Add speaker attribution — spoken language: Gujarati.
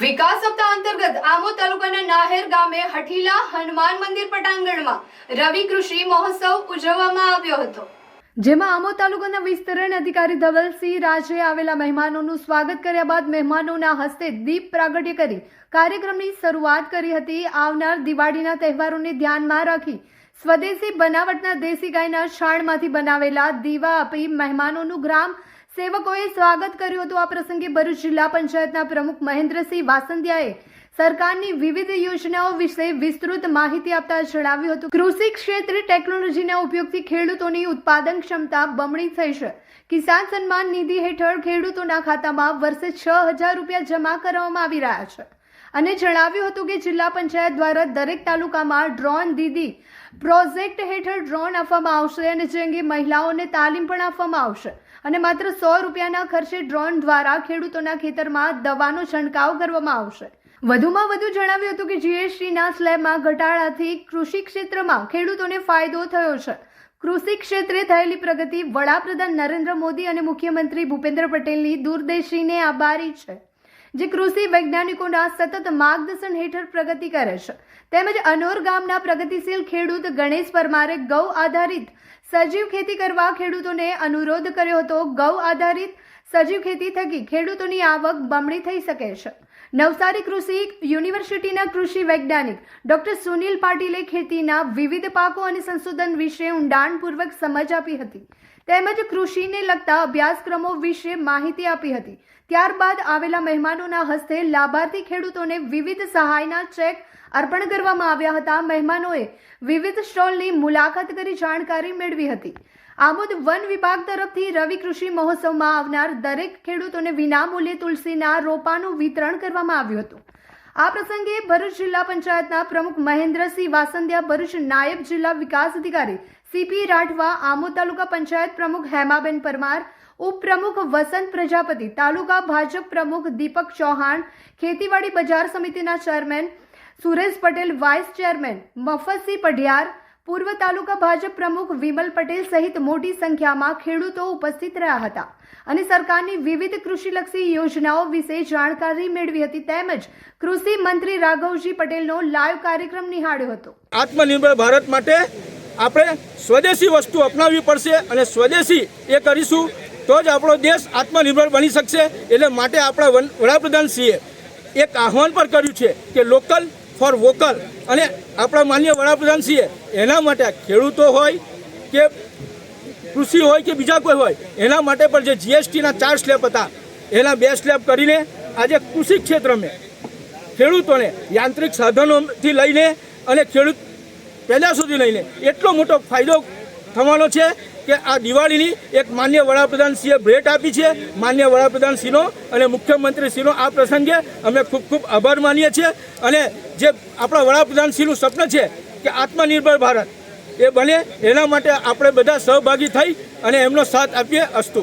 Speaker 1: વિકાસ સપ્તાહ અંતર્ગત આમોદ તાલુકાના નાહેર ગામે હઠીલા હનુમાન મંદિર પટાંગણમાં રવિ કૃષિ મહોત્સવ ઉજવવામાં આવ્યો હતો, જેમાં આમોદ તાલુકાના વિસ્તરણ અધિકારી ધવલસિંહ રાજે આવેલા મહેમાનોનું સ્વાગત કર્યા બાદ મહેમાનોના હસ્તે દીપ પ્રાગટ્ય કરી કાર્યક્રમની શરૂઆત કરી હતી। આવનાર દિવાળીના તહેવારોને ધ્યાનમાં રાખી સ્વદેશી બનાવટના દેશી ગાયના છાણમાંથી બનાવેલા દીવા આપી મહેમાનોનું ગ્રામ સેવકોએ સ્વાગત કર્યું હતું। આ પ્રસંગે ભરૂચ જિલ્લા પંચાયતના પ્રમુખ મહેન્દ્રસિંહ વાસંદિયાએ સરકારની વિવિધ યોજનાઓ વિશે વિસ્તૃત માહિતી આપતા જણાવ્યું હતું, કૃષિ ક્ષેત્રે ટેકનોલોજીના ઉપયોગથી ખેડૂતોની ઉત્પાદન ક્ષમતા બમણી થઈ છે। કિસાન સન્માન નિધિ હેઠળ ખેડૂતોના ખાતામાં વર્ષે 6,000 રૂપિયા જમા કરવામાં આવી રહ્યા છે અને જણાવ્યું હતું કે જિલ્લા પંચાયત દ્વારા દરેક તાલુકામાં ડ્રોન દીદી પ્રોજેક્ટ હેઠળ ડ્રોન આપવામાં આવશે અને જે અંગે મહિલાઓને તાલીમ પણ આપવામાં આવશે અને માત્ર 100 રૂપિયાના ખર્ચે ડ્રોન દ્વારા ખેડૂતોના ખેતરમાં દવાનો છંટકાવ કરવામાં આવશે। વધુમાં વધુ જણાવ્યું હતું કે જીએસટીના સ્લેબમાં ઘટાડાથી કૃષિ ક્ષેત્રમાં ખેડૂતોને ફાયદો થયો છે। કૃષિ ક્ષેત્રે થયેલી પ્રગતિ વડાપ્રધાન નરેન્દ્ર મોદી અને મુખ્યમંત્રી ભૂપેન્દ્ર પટેલની દૂરદર્શીને આભારી છે, જે કૃષિ વૈજ્ઞાનિકોના સતત માર્ગદર્શન હેઠળ પ્રગતિ કરે છે। તેમજ અનોર ગામના પ્રગતિશીલ ખેડૂત ગણેશ પરમારે ગૌ આધારિત સજીવ ખેતી કરવા ખેડૂતોને અનુરોધ કર્યો હતો। ગૌ આધારિત સજીવ ખેતી થકી ખેડૂતોની આવક બમણી થઈ શકે છે। નવસારી કૃષિ યુનિવર્સિટીના કૃષિ વૈજ્ઞાનિક ડોક્ટર સુનિલ પાટીલે ખેતીના વિવિધ પાકો અને સંશોધન વિશે ઊંડાણપૂર્વક સમજ આપી હતી, તેમજ કૃષિને લગતા અભ્યાસક્રમો વિશે માહિતી આપી હતી। ત્યારબાદ આવેલા મહેમાનોના હસ્તે લાભાર્થી ખેડૂતોને વિવિધ સહાયના ચેક અર્પણ કરવામાં આવ્યા હતા। મહેમાનોએ વિવિધ સ્ટોલની મુલાકાત કરી જાણકારી મેળવી હતી। આમોદ વન વિભાગ તરફથી રવિ કૃષિ મહોત્સવમાં આવનાર દરેક ખેડૂતોને વિનામૂલ્યે તુલસીના રોપાનું વિતરણ કરવામાં આવ્યું હતું। આ પ્રસંગે ભરૂચ જિલ્લા પંચાયતના પ્રમુખ મહેન્દ્રસિંહ વાસંદિયા, ભરૂચ નાયબ જિલ્લા વિકાસ અધિકારી સીપી રાઠવા, આમોદ તાલુકા પંચાયત પ્રમુખ હેમાબેન પરમાર, ઉપપ્રમુખ વસંત પ્રજાપતિ, તાલુકા ભાજપ પ્રમુખ દીપક ચૌહાણ, ખેતીવાડી બજાર સમિતિના chairman Suresh Patel, vice chairman Mafatsinh Padhiyar, પૂર્વ તાલુકા ભાજપ પ્રમુખ વિમલ પટેલ સહિત મોટી સંખ્યામાં ખેડૂતો ઉપસ્થિત રહ્યા હતા અને સરકારની વિવિધ કૃષિલક્ષી યોજનાઓ વિશે જાણકારી મેળવી હતી। તેમજ કૃષિ મંત્રી રાઘવજી પટેલનો લાઈવ કાર્યક્રમ નિહાળ્યો હતો।
Speaker 2: આત્મનિર્ભર ભારત માટે આપણે સ્વદેશી વસ્તુ અપનાવવી પડશે અને સ્વદેશી એ કરીશું તો જ આપણો દેશ આત્મનિર્ભર બની શકશે। એટલે માટે આપણા વડાપ્રધાનશ્રીએ એક આહ્વાન પણ કર્યું છે કે લોકલ ફોર વોકલ, અને આપણા માનનીય વડાપ્રધાનશ્રીએ એના માટે ખેડૂતો હોય કે કૃષિ હોય કે બીજા કોઈ હોય એના માટે પણ જે જીએસટીના 4 સ્લેબ હતા એના 2 સ્લેબ કરીને આજે કૃષિ ક્ષેત્રમાં ખેડૂતોને યાંત્રિક સાધનોથી લઈને અને ખેડૂત પેદાશોથી લઈને એટલો મોટો ફાયદો થવાનો છે કે આ દિવાળીની એક માન્ય વડાપ્રધાનશ્રીએ ભેટ આપી છે। માન્ય વડાપ્રધાનશ્રીનો અને મુખ્યમંત્રીશ્રીનો આ પ્રસંગે અમે ખૂબ ખૂબ આભાર માનીએ છીએ અને જે આપણા વડાપ્રધાનશ્રીનું સ્વપ્ન છે કે આત્મનિર્ભર ભારત એ બને એના માટે આપણે બધા સહભાગી થઈ અને એમનો સાથ આપીએ। અસ્તુ।